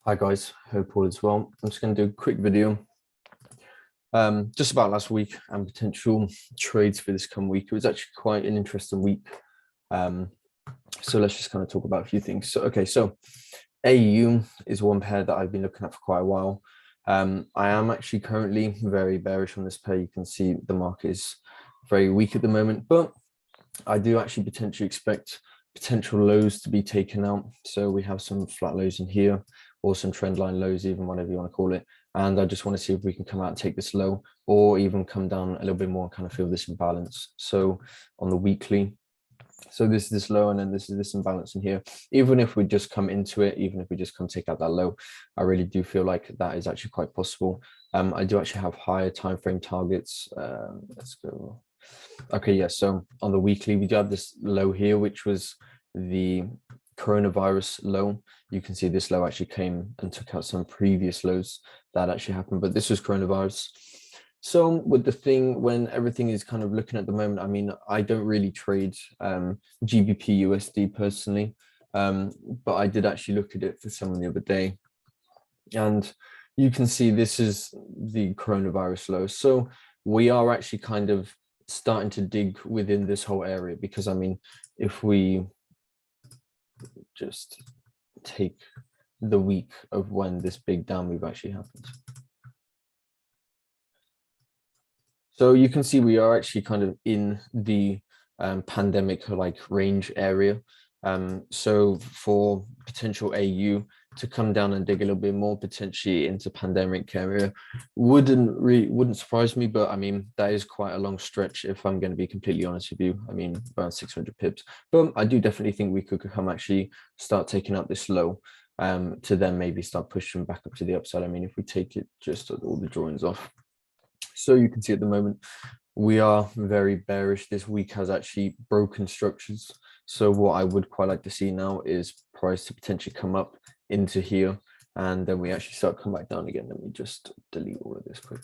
Hi guys, hope all is well. I'm just going to do a quick video just about last week and potential trades for this coming week. It was actually quite an interesting week. So let's just kind of talk about a few things. So AU is one pair that I've been looking at for quite a while. I am actually currently very bearish on this pair. You can see the market is very weak at the moment, but I do actually potentially expect potential lows to be taken out. So we have some flat lows in here, or some trend line lows, even whatever you want to call it. And I just want to see if we can come out and take this low, or even come down a little bit more and kind of feel this imbalance. So on the weekly, so this is this low, and then this is this imbalance in here. Even if we just come into it, even if we just come take out that low, I really do feel like that is actually quite possible. I do actually have higher time frame targets. Let's go. Okay, yeah, so on the weekly, we do have this low here, which was the coronavirus low. You can see this low actually came and took out some previous lows that actually happened, but this was coronavirus. So with the thing, when everything is kind of looking at the moment, I mean, I don't really trade GBP USD personally, but I did actually look at it for someone the other day, and you can see this is the coronavirus low. So we are actually kind of starting to dig within this whole area, because I mean, if we just take the week of when this big down move actually happened, so you can see we are actually kind of in the pandemic like range area. So for potential AU to come down and dig a little bit more potentially into pandemic area wouldn't surprise me, but I mean, that is quite a long stretch if I'm going to be completely honest with you. I mean, around 600 pips, but I do definitely think we could come actually start taking out this low to then maybe start pushing back up to the upside. I mean, if we take it just all the drawings off, so you can see at the moment we are very bearish. This week has actually broken structures. So what I would quite like to see now is price to potentially come up into here, and then we actually start come back down again. Let me just delete all of this quick.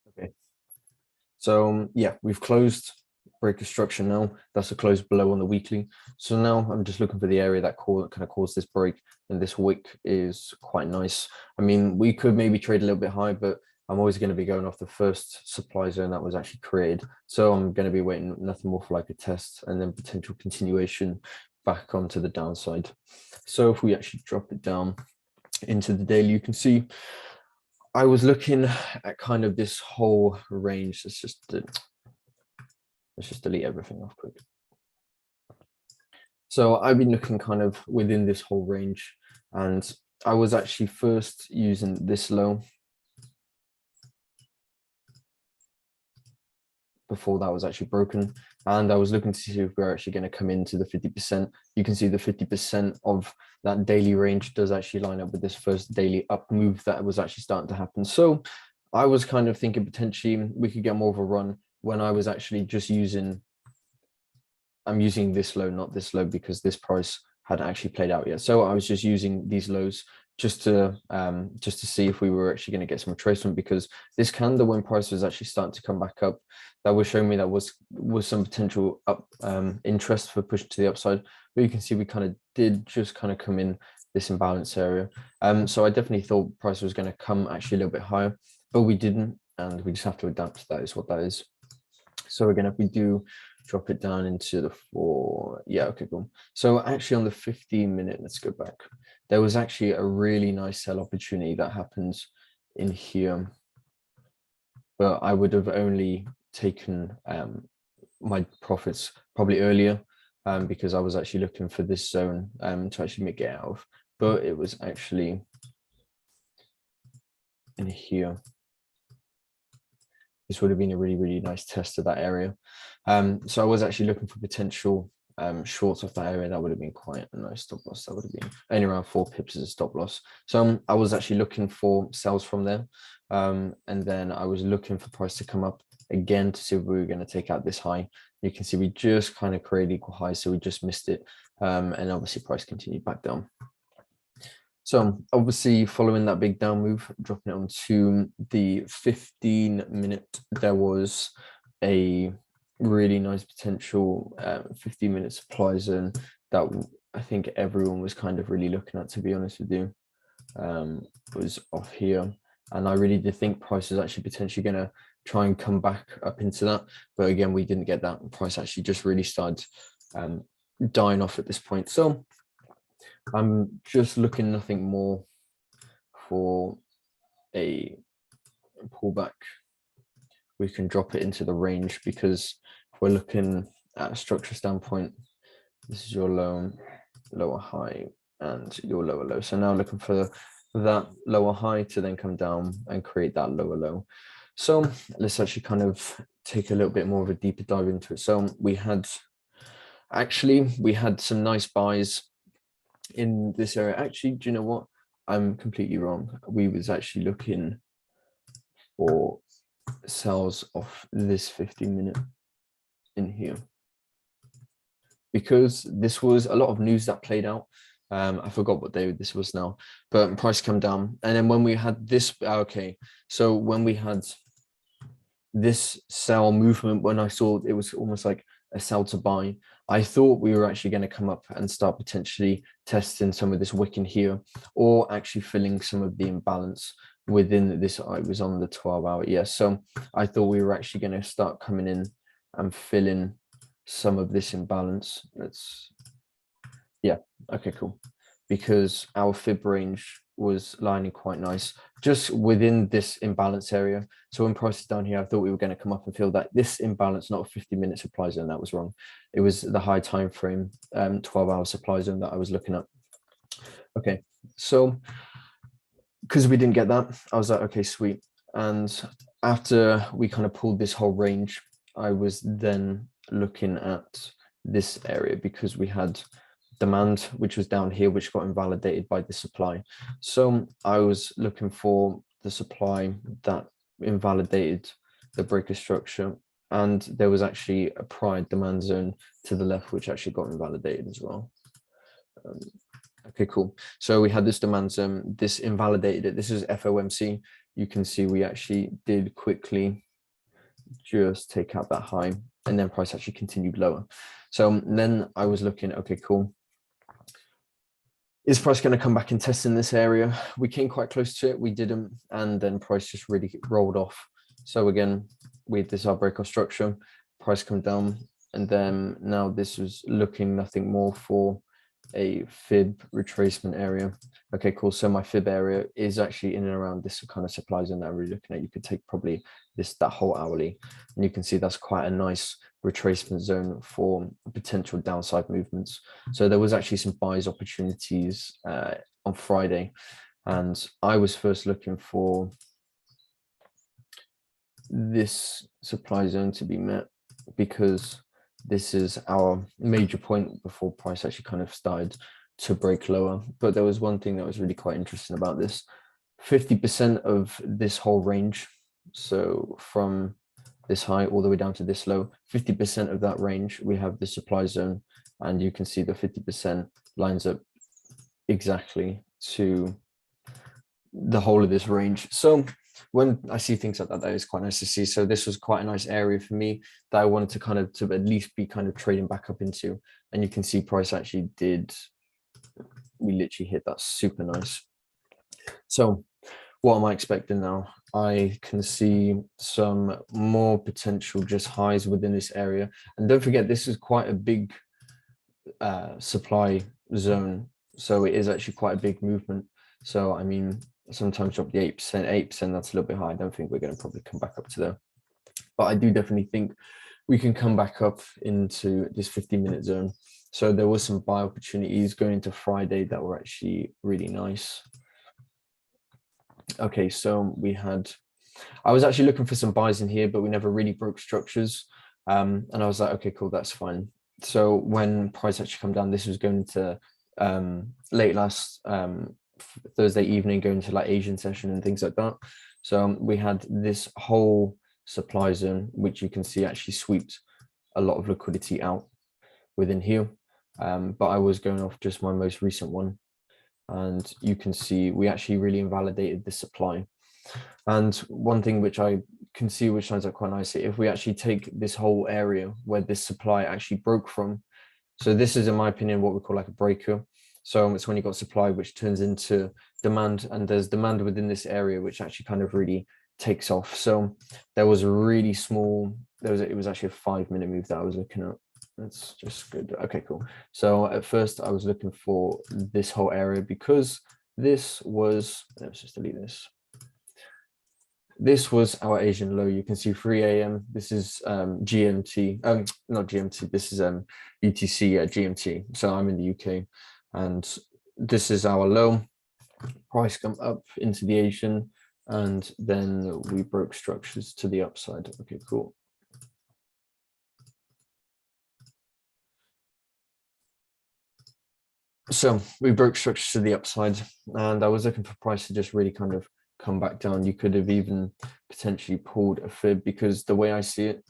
Okay. So yeah, we've closed break of structure now. That's a close below on the weekly. So now I'm just looking for the area that kind of caused this break, and this wick is quite nice. I mean, we could maybe trade a little bit high, but I'm always going to be going off the first supply zone that was actually created. So I'm going to be waiting nothing more for like a test and then potential continuation back onto the downside. So if we actually drop it down into the daily, you can see I was looking at kind of this whole range. Let's just delete everything off quick. So I've been looking kind of within this whole range, and I was actually first using this low before that was actually broken, and I was looking to see if we're actually going to come into the 50%. You can see the 50% of that daily range does actually line up with this first daily up move that was actually starting to happen. So I was kind of thinking potentially we could get more of a run when I was actually just I'm using this low, not this low, because this price hadn't actually played out yet. So I was just using these lows just to see if we were actually going to get some retracement, because this candle, when price was actually starting to come back up, that was showing me that was some potential up interest for pushing to the upside. But you can see we kind of did just kind of come in this imbalance area. So I definitely thought price was going to come actually a little bit higher, but we didn't, and we just have to adapt to that, is what that is. So again, if we do drop it down into the 4, yeah, okay, cool. So actually on the 15-minute, let's go back. There was actually a really nice sell opportunity that happens in here, but I would have only taken my profits probably earlier, because I was actually looking for this zone to actually make it out of, but it was actually in here. This would have been a really, really nice test of that area. So I was actually looking for potential shorts off that area. That would have been quite a nice stop loss. That would have been only around 4 pips as a stop loss. So I was actually looking for sells from there. And then I was looking for price to come up again to see if we were going to take out this high. You can see we just kind of created equal highs, so we just missed it. And obviously price continued back down. So obviously following that big down move, dropping it onto the 15-minute, there was a really nice potential 15-minute supply zone that I think everyone was kind of really looking at, to be honest with you, was off here. And I really did think price was actually potentially going to try and come back up into that. But again, we didn't get that. Price actually just really started dying off at this point. So I'm just looking nothing more for a pullback. We can drop it into the range, because if we're looking at a structure standpoint, this is your low, lower high, and your lower low. So now looking for that lower high to then come down and create that lower low. So let's actually kind of take a little bit more of a deeper dive into it. So we had some nice buys in this area. Actually, do you know what? I'm completely wrong. We was actually looking for sells off this 15-minute in here, because this was a lot of news that played out. I forgot what day this was now, but price come down. And then when we had this, okay, so when we had this sell movement, when I saw it was almost like a sell to buy, I thought we were actually going to come up and start potentially testing some of this wick in here, or actually filling some of the imbalance within this. I was on the 12-hour, yes. So I thought we were actually going to start coming in and filling some of this imbalance. Yeah, okay, cool. Because our fib range was lining quite nice just within this imbalance area. So when price is down here, I thought we were going to come up and feel that this imbalance, not a 50-minute supply zone, that was wrong. It was the high time frame 12-hour supply zone that I was looking at. Okay, so because we didn't get that, I was like, okay, sweet. And after we kind of pulled this whole range, I was then looking at this area, because we had demand, which was down here, which got invalidated by the supply. So I was looking for the supply that invalidated the breaker structure. And there was actually a prior demand zone to the left, which actually got invalidated as well. Okay, cool. So we had this demand zone, this invalidated it. This is FOMC. You can see we actually did quickly just take out that high, and then price actually continued lower. So then I was looking, okay, cool. Is price going to come back and test in this area? We came quite close to it. We didn't. And then price just really rolled off. So again, this is our breakout structure. Price come down. And then now this was looking nothing more for a fib retracement area. Okay, cool. So my fib area is actually in and around this kind of supply zone that I'm really looking at. You could take probably that whole hourly, and you can see that's quite a nice retracement zone for potential downside movements. So there was actually some buys opportunities on Friday, and I was first looking for this supply zone to be met, because this is our major point before price actually kind of started to break lower. But there was one thing that was really quite interesting about this. 50% of this whole range, so from this high all the way down to this low, 50% of that range, we have the supply zone, and you can see the 50% lines up exactly to the whole of this range. So when I see things like that, that is quite nice to see. So this was quite a nice area for me that I wanted to kind of to at least be kind of trading back up into. And you can see price actually we literally hit that super nice. So what am I expecting now? I can see some more potential just highs within this area. And don't forget, this is quite a big supply zone. So it is actually quite a big movement. So, I mean, sometimes drop the 8%, that's a little bit high. I don't think we're going to probably come back up to there. But I do definitely think we can come back up into this 15-minute zone. So there was some buy opportunities going into Friday that were actually really nice. Okay, so I was actually looking for some buys in here, but we never really broke structures. And I was like, okay, cool, that's fine. So when price actually come down, this was going to late last Thursday evening, going to like Asian session and things like that. So we had this whole supply zone, which you can see actually swept a lot of liquidity out within here. But I was going off just my most recent one. And you can see we actually really invalidated the supply. And one thing which I can see which lines up quite nicely, if we actually take this whole area where this supply actually broke from, So this is, in my opinion, what we call like a breaker. So it's when you've got supply, which turns into demand, and there's demand within this area, which actually kind of really takes off. So there was a really small, it was actually a 5-minute move that I was looking at. That's just good. Okay, cool. So at first I was looking for this whole area because this was, let's just delete this. This was our Asian low. You can see 3 a.m. This is GMT, not GMT, this is UTC at GMT. So I'm in the UK, and this is our low. Price come up into the Asian, and then we broke structures to the upside. Okay, cool. So we broke structures to the upside, and I was looking for price to just really kind of come back down. You could have even potentially pulled a fib, because the way I see it,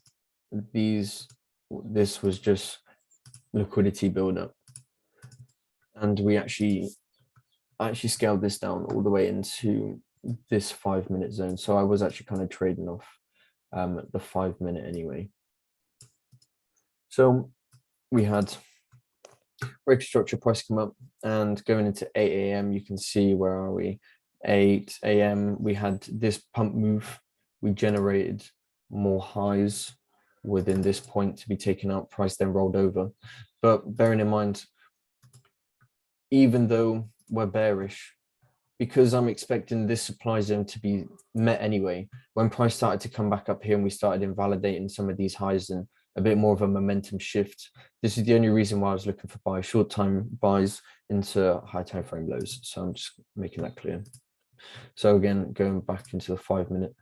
this was just liquidity buildup, and we actually scaled this down all the way into this 5-minute zone. So I was actually kind of trading off the 5-minute anyway. So we had break structure, price come up, and going into 8 a.m. you can see, where are we? 8 a.m. we had this pump move. We generated more highs within this point to be taken out. Price then rolled over. But bearing in mind, even though we're bearish, because I'm expecting this supply zone to be met anyway, when price started to come back up here and we started invalidating some of these highs and a bit more of a momentum shift, this is the only reason why I was looking for short time buys into high time frame lows. So I'm just making that clear. So again, going back into the 5-minute.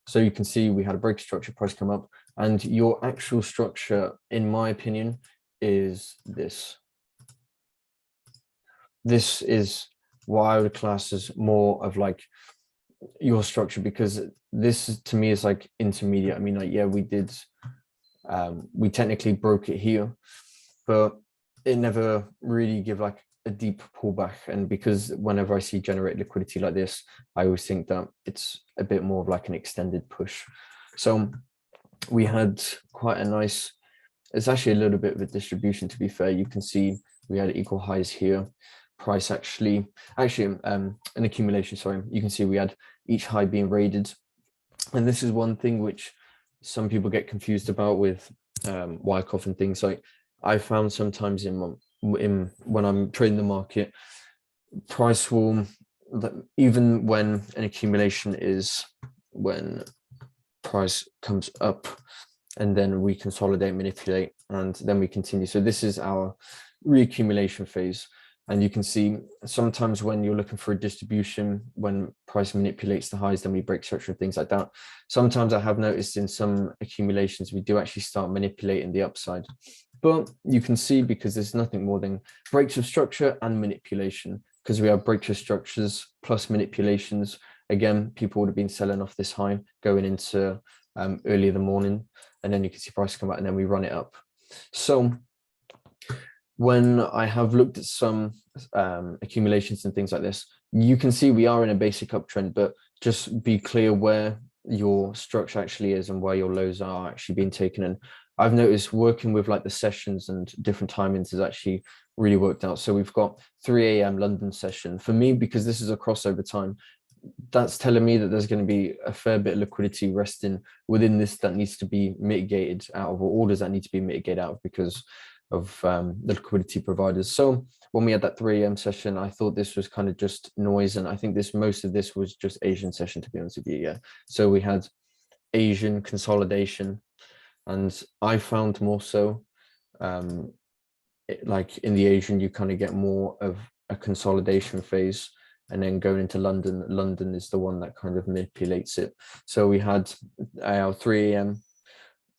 So you can see we had a break structure, price come up, and your actual structure, in my opinion, is this. This is what I would class as more of like your structure, because this to me is like intermediate. I mean, like, yeah, we did, we technically broke it here, but it never really give like a deep pullback. And because whenever I see generate liquidity like this, I always think that it's a bit more of like an extended push. So we had quite a nice, it's actually a little bit of a distribution, to be fair. You can see we had equal highs here. Price actually an accumulation, sorry. You can see we had each high being raided. And this is one thing which some people get confused about with Wyckoff and things. Like, I found sometimes when I'm trading the market, price will, even when an accumulation is when price comes up and then we consolidate, manipulate, and then we continue. So this is our reaccumulation phase. And you can see sometimes when you're looking for a distribution, when price manipulates the highs, then we break structure and things like that. Sometimes I have noticed in some accumulations, we do actually start manipulating the upside. But you can see, because there's nothing more than breaks of structure and manipulation, because we have breaks of structures plus manipulations. Again, people would have been selling off this high going into early in the morning, and then you can see price come out and then we run it up. So when I have looked at some accumulations and things like this, you can see we are in a basic uptrend, but just be clear where your structure actually is and where your lows are actually being taken. And I've noticed working with like the sessions and different timings has actually really worked out. So we've got 3 a.m. London session. For me, because this is a crossover time, that's telling me that there's going to be a fair bit of liquidity resting within this that needs to be mitigated out of, or orders that need to be mitigated out of, because of the liquidity providers. So when we had that 3 a.m. session, I thought this was kind of just noise, and I think most of this was just Asian session, to be honest with you. Yeah, so we had Asian consolidation, and I found more so like in the Asian, you kind of get more of a consolidation phase, and then going into London is the one that kind of manipulates it. So we had our 3 a.m.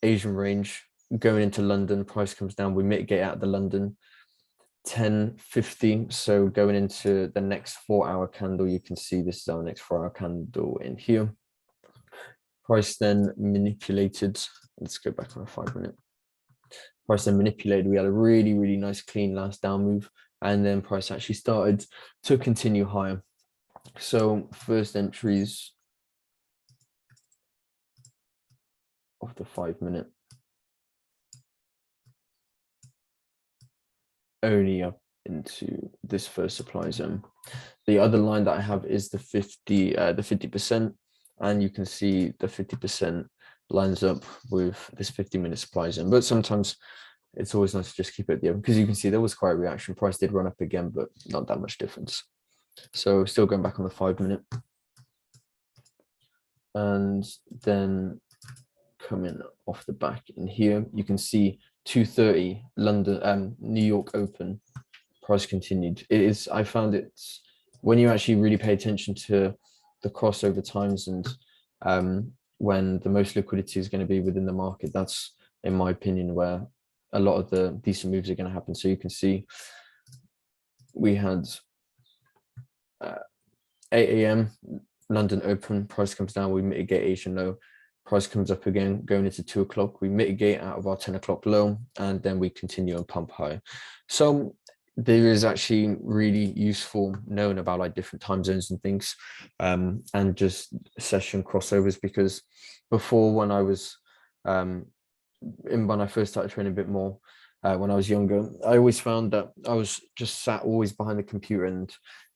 Asian range going into London, price comes down, we mitigate out the London 10.50. So going into the next 4-hour candle, you can see this is our next 4-hour candle in here. Price then manipulated. Let's go back on a 5-minute. Price then manipulated. We had a really, really nice clean last down move, and then price actually started to continue higher. So first entries of the 5-minute. only up into this first supply zone. The other line that I have is the 50%, and you can see the 50% lines up with this 50-minute supply zone. But sometimes it's always nice to just keep it at the open, because you can see there was quite a reaction. Price did run up again, but not that much difference. So still going back on the 5-minute. And then coming off the back in here, you can see 2:30 London, New York Open, price continued. It is, I found it's when you actually really pay attention to the crossover times and when the most liquidity is going to be within the market, that's, in my opinion, where a lot of the decent moves are going to happen. So you can see we had 8 a.m. London Open, price comes down, we mitigate Asian low, price comes up again, going into 2 o'clock, we mitigate out of our 10 o'clock low, and then we continue and pump high. So there is actually really useful knowing about like different time zones and things, and just session crossovers, because before, when I was when I first started training a bit more, when I was younger, I always found that I was just sat always behind the computer, and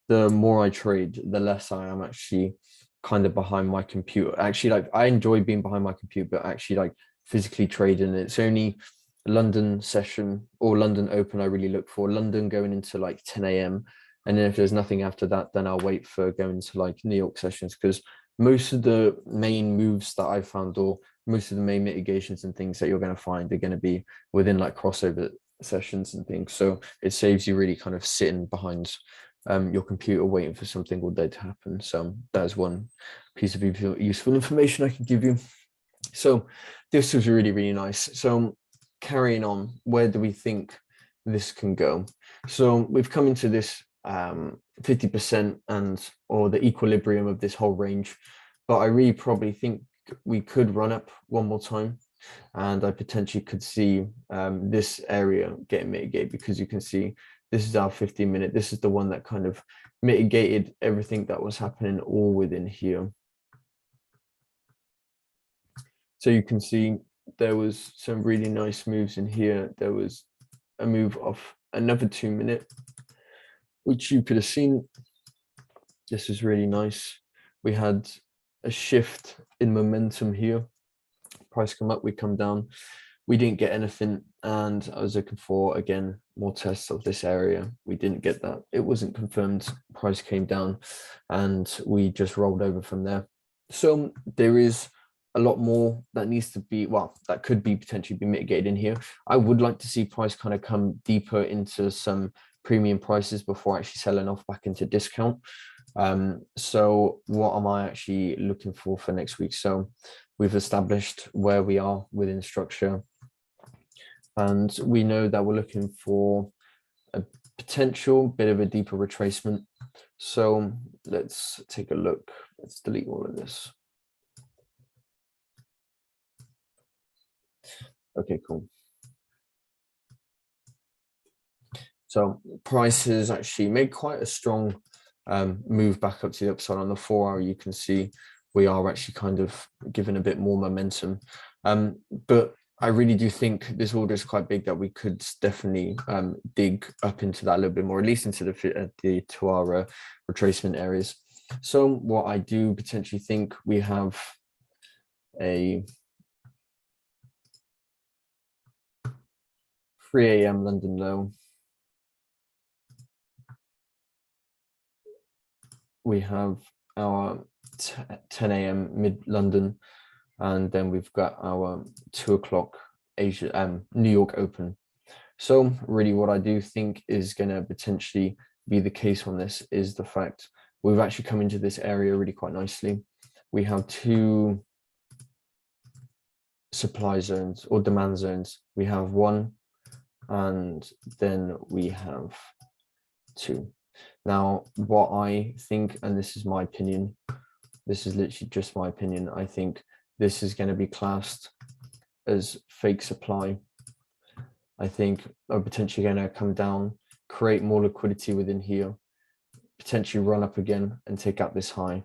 the more I trade, the less I am actually kind of behind my computer. Actually, like, I enjoy being behind my computer, but actually like physically trading, it's only London session or London Open I really look for. London going into like 10 a.m. and then if there's nothing after that, then I'll wait for going to like New York sessions, because most of the main moves that I've found, or most of the main mitigations and things that you're going to find, are going to be within like crossover sessions and things. So it saves you really kind of sitting behind your computer waiting for something all day to happen. So that's one piece of useful information I can give you. So this was really, really nice. So carrying on, where do we think this can go? So we've come into this 50% and or the equilibrium of this whole range, but I really probably think we could run up one more time, and I potentially could see this area getting mitigated, because you can see this is our 15-minute. This is the one that kind of mitigated everything that was happening all within here. So you can see there was some really nice moves in here. There was a move off another 2-minute, which you could have seen. This is really nice. We had a shift in momentum here. Price come up, we come down. We didn't get anything, and I was looking for, again, more tests of this area. We didn't get that. It wasn't confirmed. Price came down, and we just rolled over from there. So there is a lot more that needs to be, well, that could be potentially be mitigated in here. I would like to see price kind of come deeper into some premium prices before actually selling off back into discount. So what am I actually looking for next week? So we've established where we are within structure, and we know that we're looking for a potential bit of a deeper retracement. So let's take a look. Let's delete all of this. Okay, cool. So price has actually made quite a strong move back up to the upside. On the 4 hour, you can see we are actually kind of given a bit more momentum. But I really do think this order is quite big, that we could definitely dig up into that a little bit more, at least into the 2 hour retracement areas. So what I do potentially think, we have a 3 a.m. London low. We have our 10 a.m. mid-London, and then we've got our 2 o'clock Asia New York Open. So really what I do think is going to potentially be the case on this is the fact we've actually come into this area really quite nicely. We have 2 supply zones or demand zones. We have 1, and then we have 2. Now, what I think, and this is my opinion, this is literally just my opinion, I think this is going to be classed as fake supply. I think are potentially going to come down, create more liquidity within here, potentially run up again and take out this high,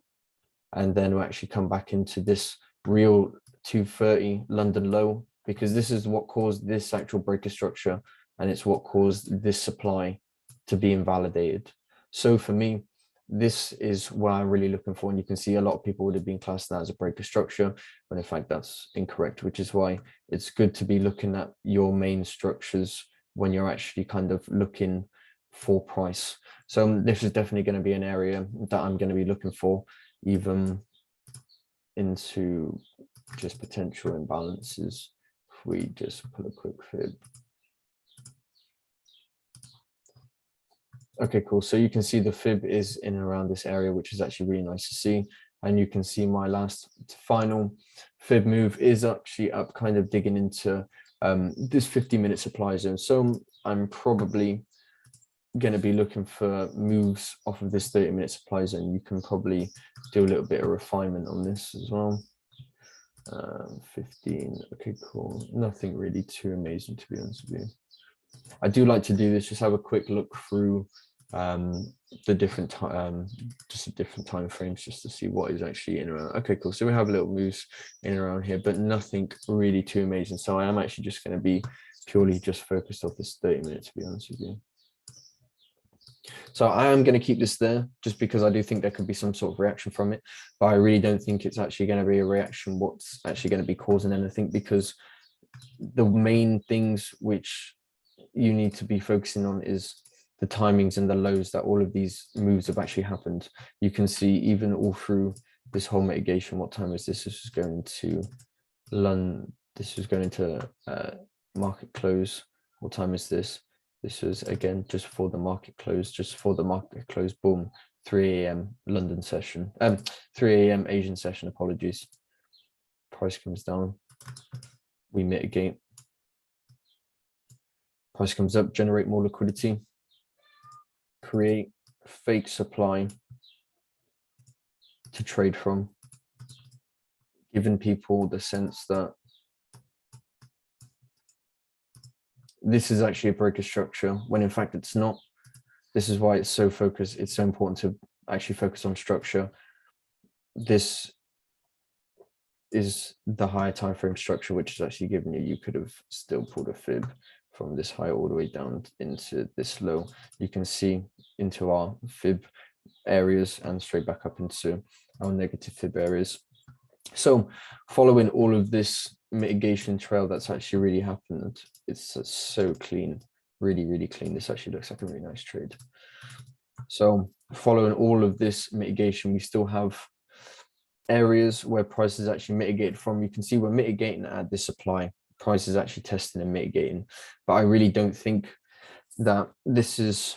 and then we'll actually come back into this real 230 London low, because this is what caused this actual breaker structure and it's what caused this supply to be invalidated. So for me, this is what I'm really looking for. And you can see a lot of people would have been classed that as a breaker structure, but in fact, that's incorrect, which is why it's good to be looking at your main structures when you're actually kind of looking for price. So this is definitely going to be an area that I'm going to be looking for, even into just potential imbalances. If we just put a quick fib. Okay, cool. So you can see the fib is in and around this area, which is actually really nice to see. And you can see my last final fib move is actually up, kind of digging into this 50-minute supply zone. So I'm probably going to be looking for moves off of this 30-minute supply zone. You can probably do a little bit of refinement on this as well. 15. Okay, cool. Nothing really too amazing, to be honest with you. I do like to do this, just have a quick look through the different different time frames, just to see what is actually in and around. Okay, cool. So we have little moves in and around here, but nothing really too amazing. So I am actually just going to be purely just focused off this 30 minutes, to be honest with you. So I am going to keep this there just because I do think there could be some sort of reaction from it, but I really don't think it's actually going to be a reaction what's actually going to be causing anything, because the main things which you need to be focusing on is the timings and the lows that all of these moves have actually happened. You can see even all through this whole mitigation, what time is this? This is going to London. This is going to market close. What time is this? This was again just for the market close, boom, 3 a.m. London session, 3 a.m. Asian session, apologies. Price comes down, we mitigate. Price comes up, generate more liquidity, create fake supply to trade from, giving people the sense that this is actually a breaker structure, when in fact it's not. This is why it's so focused. It's so important to actually focus on structure. This is the higher time frame structure, which is actually giving you could have still pulled a fib from this high all the way down into this low. You can see into our fib areas and straight back up into our negative fib areas. So following all of this mitigation trail that's actually really happened, it's so clean, really, really clean. This actually looks like a really nice trade. So following all of this mitigation, we still have areas where price is actually mitigated from. You can see we're mitigating at this supply. Price is actually testing and mitigating, but I really don't think that this is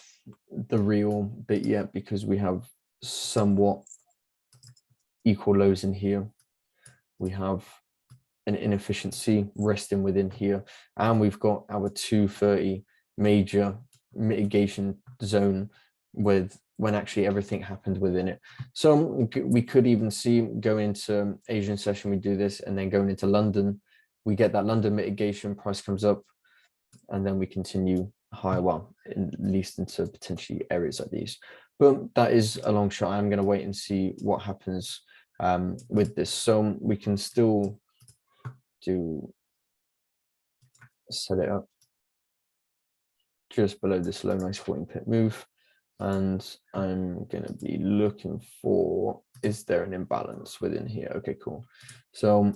the real bit yet, because we have somewhat equal lows in here. We have an inefficiency resting within here, and we've got our 230 major mitigation zone with when actually everything happened within it. So we could even see going into Asian session, we do this, and then going into London, we get that London mitigation, price comes up, and then we continue higher, well, at least into potentially areas like these. But that is a long shot. I'm going to wait and see what happens with this. So we can still set it up just below this low, nice 14-pip move. And I'm going to be looking for, is there an imbalance within here? Okay, cool. So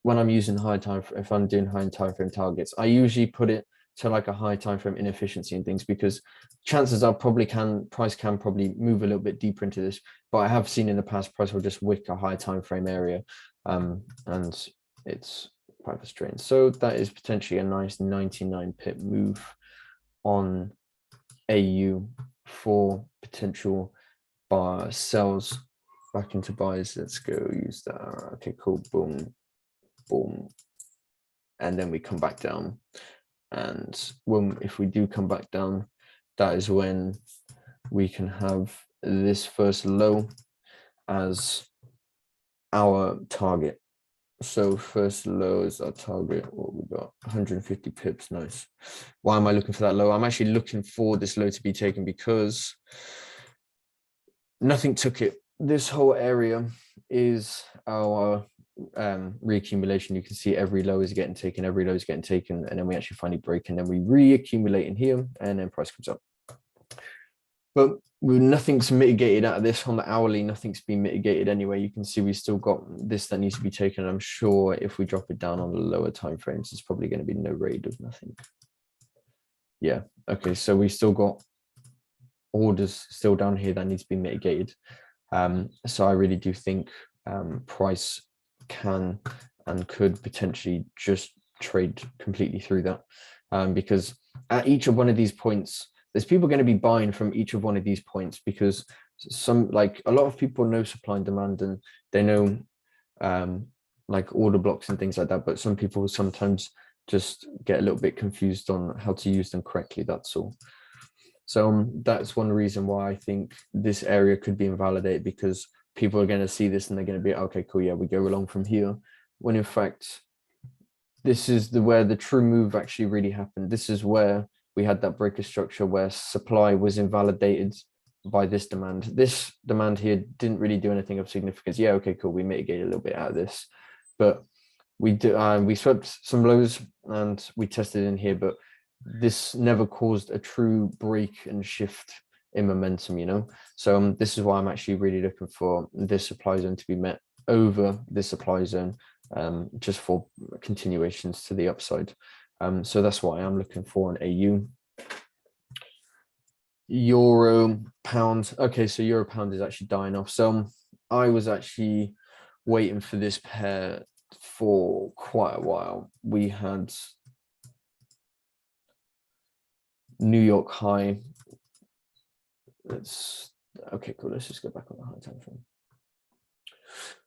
when I'm using high time, if I'm doing high time frame targets, I usually put it to like a high time frame inefficiency and things, because chances are price can probably move a little bit deeper into this, but I have seen in the past price will just wick a high time frame area, and it's quite frustrating. So that is potentially a nice 99-pip move on AU for potential sells back into buys. Let's go use that. Okay, cool. Boom, boom, and then we come back down. And if we do come back down, that is when we can have this first low as our target. So first low is our target. What we got? 150 pips. Nice. Why am I looking for that low? I'm actually looking for this low to be taken because nothing took it. This whole area is our reaccumulation, you can see every low is getting taken, every low is getting taken, and then we actually finally break, and then we reaccumulate in here, and then price comes up. But nothing's mitigated out of this on the hourly. Nothing's been mitigated anyway. You can see we still got this that needs to be taken. I'm sure if we drop it down on the lower time frames, it's probably going to be no raid of nothing. Yeah. Okay. So we still got orders still down here that needs to be mitigated. So I really do think price can and could potentially just trade completely through that, because at each of one of these points, there's people going to be buying from each of one of these points, because some, like a lot of people know supply and demand, and they know like order blocks and things like that, but some people sometimes just get a little bit confused on how to use them correctly, that's all. So that's one reason why I think this area could be invalidated, because people are going to see this and they're going to be, okay, cool, yeah, we go along from here, when in fact this is where the true move actually really happened. This is where we had that breaker structure where supply was invalidated by this demand. This demand here didn't really do anything of significance. Yeah, okay, cool, we mitigated a little bit out of this, but we swept some lows and we tested in here, but this never caused a true break and shift in momentum, you know. So this is why I'm actually really looking for this supply zone to be met over this supply zone, just for continuations to the upside. So that's what I am looking for in AU. Euro pound. Okay, so euro pound is actually dying off. So I was actually waiting for this pair for quite a while. We had New York high. Okay, cool. Let's just go back on the high time frame.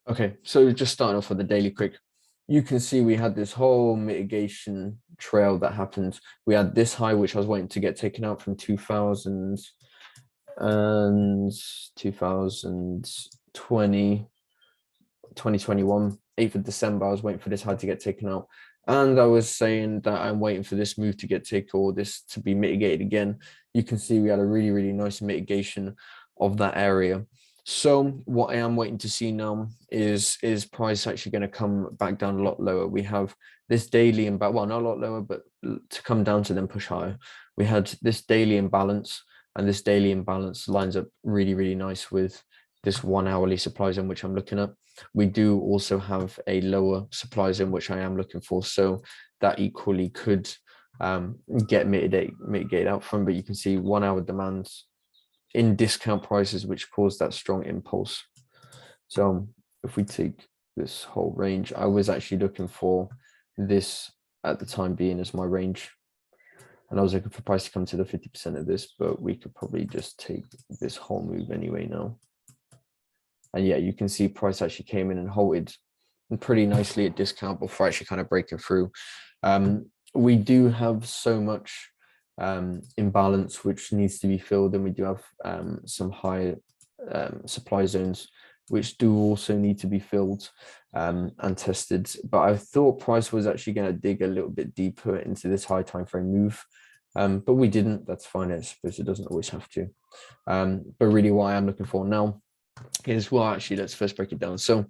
Okay, so just starting off with the daily quick, you can see we had this whole mitigation trail that happened. We had this high, which I was waiting to get taken out from 2000 and 2020, 2021, 8th of December. I was waiting for this high to get taken out. And I was saying that I'm waiting for this move to get taken, or this to be mitigated again. You can see we had a really, really nice mitigation of that area. So what I am waiting to see now is price actually going to come back down a lot lower. We have this daily imbalance, well, not a lot lower, but to come down to then push higher. We had this daily imbalance, and this daily imbalance lines up really, really nice with this 1 hourly supply zone, which I'm looking at. We do also have a lower supply zone, which I am looking for. So that equally could get mitigated out from, but you can see 1 hour demands in discount prices, which caused that strong impulse. So if we take this whole range, I was actually looking for this at the time being as my range, and I was looking for price to come to the 50% of this, but we could probably just take this whole move anyway now. And yeah, you can see price actually came in and halted pretty nicely at discount before actually kind of breaking through. We do have so much imbalance which needs to be filled, and we do have some high supply zones which do also need to be filled and tested. But I thought price was actually going to dig a little bit deeper into this high time frame move, but we didn't. That's fine. I suppose it doesn't always have to. But really what I am looking for now is, well, actually, let's first break it down. So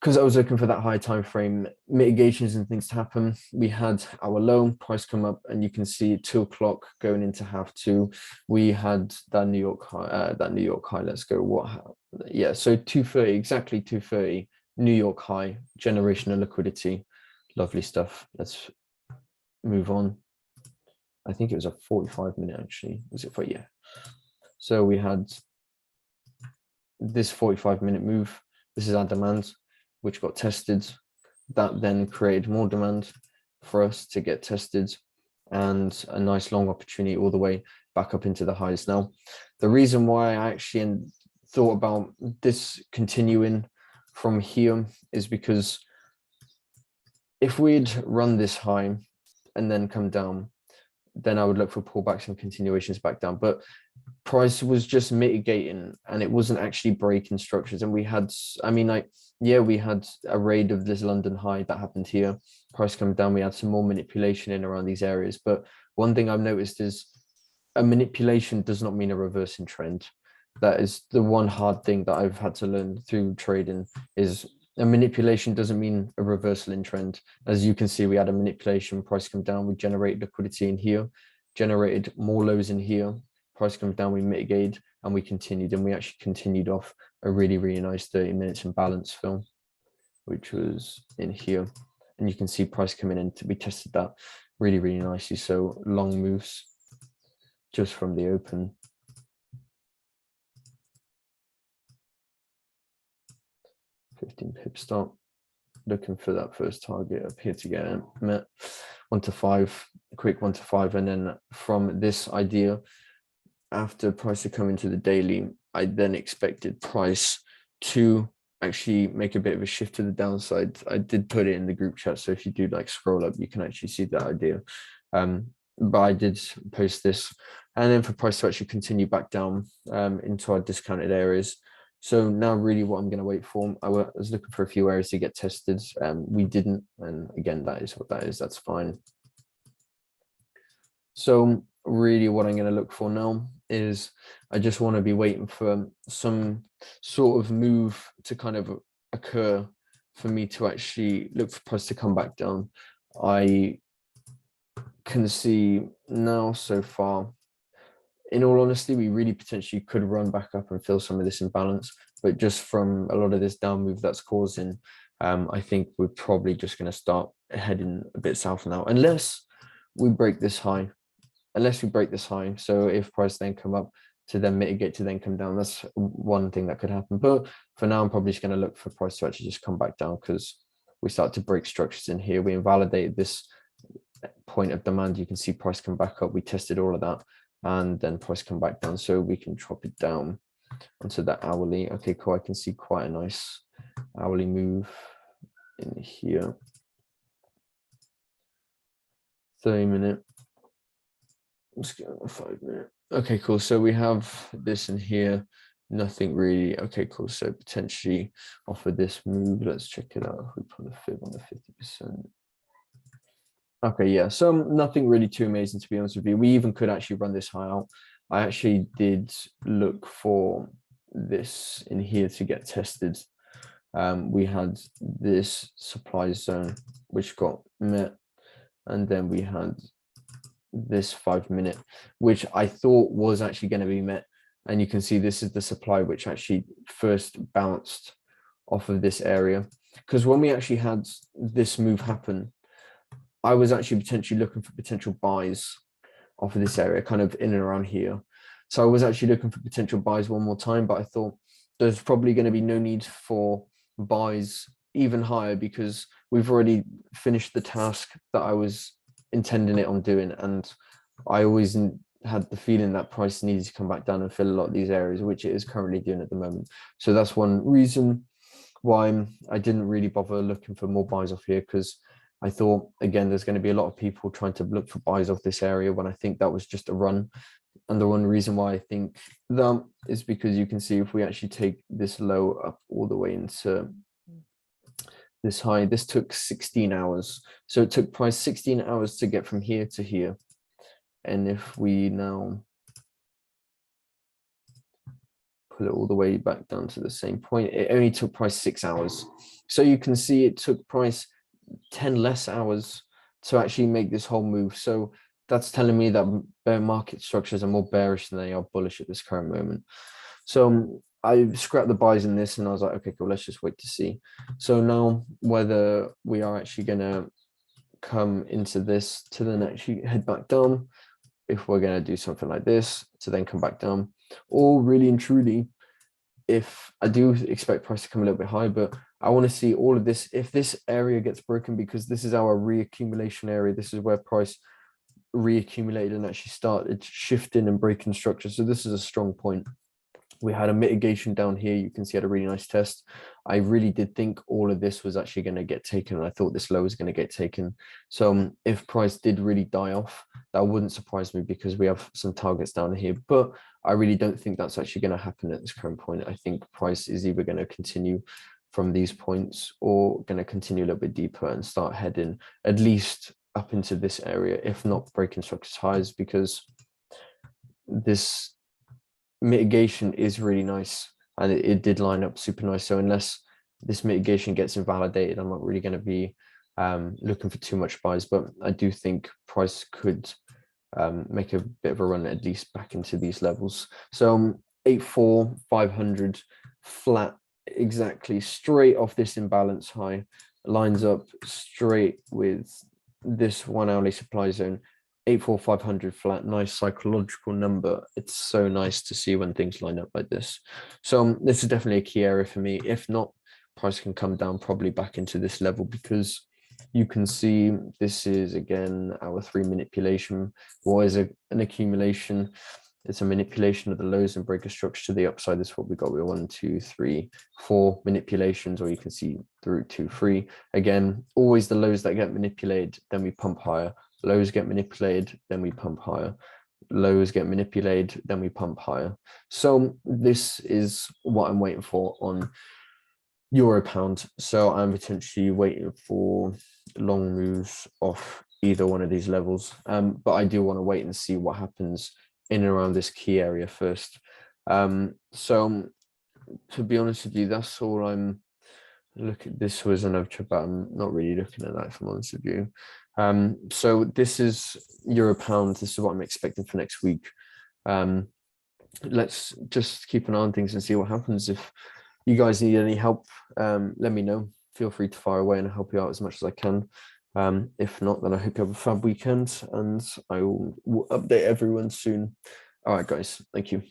because I was looking for that high time frame mitigations and things to happen, we had our low price come up, and you can see 2 o'clock going into half 2, we had that New York high. Let's go. Yeah, so 230, exactly 230 New York high, generational liquidity, lovely stuff. Let's move on. I think it was a 45-minute actually. Was it for, yeah? So we had this 45-minute move. This is our demand, which got tested. That then created more demand for us to get tested, and a nice long opportunity all the way back up into the highs. Now, the reason why I actually thought about this continuing from here is because if we'd run this high and then come down, then I would look for pullbacks and continuations back down. But price was just mitigating, and it wasn't actually breaking structures. And we had, I mean, like, yeah, we had a raid of this London high that happened here. Price coming down, we had some more manipulation in around these areas. But one thing I've noticed is a manipulation does not mean a reversing trend. That is the one hard thing that I've had to learn through trading, is a manipulation doesn't mean a reversal in trend. As you can see, we had a manipulation, price come down, we generated liquidity in here, generated more lows in here, price comes down, we mitigated, and we continued, and we actually continued off a really, really nice 30 minutes in balance film, which was in here. And you can see price coming in, we tested that really, really nicely. So long moves just from the open. $15 pip stop, looking for that first target up here to get it met. 1 to 5, quick 1 to 5, and then from this idea, after price had come into the daily, I then expected price to actually make a bit of a shift to the downside. I did put it in the group chat, so if you do like scroll up, you can actually see that idea. But I did post this, and then for price to actually continue back down into our discounted areas. So now really what I'm going to wait for, I was looking for a few areas to get tested. We didn't, and again, that is what that is, that's fine. So really what I'm going to look for now is I just want to be waiting for some sort of move to kind of occur for me to actually look for price to come back down. I can see now so far, in all honesty, we really potentially could run back up and fill some of this imbalance, but just from a lot of this down move that's causing, I think we're probably just going to start heading a bit south now, unless we break this high. So if price then come up to then mitigate to then come down, that's one thing that could happen. But for now, I'm probably just going to look for price to actually just come back down, because we start to break structures in here. We invalidated this point of demand. You can see price come back up. We tested all of that, and then price come back down, so we can drop it down onto that hourly. Okay, cool. I can see quite a nice hourly move in here. 30-minute. Let's go on 5-minute. Okay, cool. So we have this in here. Nothing really. Okay, cool. So potentially off of this move, let's check it out. If we put a fib on the 50%. Okay, yeah. So nothing really too amazing, to be honest with you. We even could actually run this high out. I actually did look for this in here to get tested. We had this supply zone which got met, and then we had this 5-minute, which I thought was actually going to be met. And you can see this is the supply which actually first bounced off of this area, because when we actually had this move happen, I was actually potentially looking for potential buys off of this area, kind of in and around here. So I was actually looking for potential buys one more time, but I thought there's probably going to be no need for buys even higher, because we've already finished the task that I was intending it on doing. And I always had the feeling that price needed to come back down and fill a lot of these areas, which it is currently doing at the moment. So that's one reason why I didn't really bother looking for more buys off here, because I thought, again, there's going to be a lot of people trying to look for buys off this area when I think that was just a run. And the one reason why I think that is because you can see if we actually take this low up all the way into this high, this took 16 hours. So it took price 16 hours to get from here to here. And if we now pull it all the way back down to the same point, it only took price 6 hours. So you can see it took price 10 less hours to actually make this whole move. So that's telling me that bear market structures are more bearish than they are bullish at this current moment. So I scrapped the buys in this, and I was like, okay, cool, let's just wait to see. So now whether we are actually going to come into this to then actually head back down, if we're going to do something like this to then come back down, or really and truly, if I do expect price to come a little bit high, but I want to see all of this. If this area gets broken, because this is our reaccumulation area, this is where price reaccumulated and actually started shifting and breaking structure. So this is a strong point. We had a mitigation down here. You can see I had a really nice test. I really did think all of this was actually going to get taken. And I thought this low was going to get taken. So if price did really die off, that wouldn't surprise me, because we have some targets down here. But I really don't think that's actually going to happen at this current point. I think price is either going to continue from these points or going to continue a little bit deeper and start heading at least up into this area, if not breaking structures highs, because this mitigation is really nice and it did line up super nice. So unless this mitigation gets invalidated, I'm not really going to be looking for too much buys, but I do think price could make a bit of a run at least back into these levels. So 84,500 flat, exactly straight off this imbalance high, lines up straight with this 1 hourly supply zone. 84,500 flat, nice psychological number. It's so nice to see when things line up like this. So this is definitely a key area for me. If not, price can come down probably back into this level, because you can see this is again our 3 manipulation. What is an accumulation? It's a manipulation of the lows and breaker structure to the upside. This is what we got. We're 1, 2, 3, 4 manipulations, or you can see through 2, 3. Again, always the lows that get manipulated, then we pump higher. Lows get manipulated, then we pump higher. Lows get manipulated, then we pump higher. So this is what I'm waiting for on euro pound. So I'm potentially waiting for long moves off either one of these levels. But I do want to wait and see what happens in and around this key area first. So to be honest with you, that's all I'm looking. This was another trip, but I'm not really looking at that, if I'm honest with you. So this is euro pound. This is what I'm expecting for next week. Let's just keep an eye on things and see what happens. If you guys need any help, let me know. Feel free to fire away and I'll help you out as much as I can. If not, then I hope you have a fab weekend, and I will update everyone soon. All right, guys. Thank you.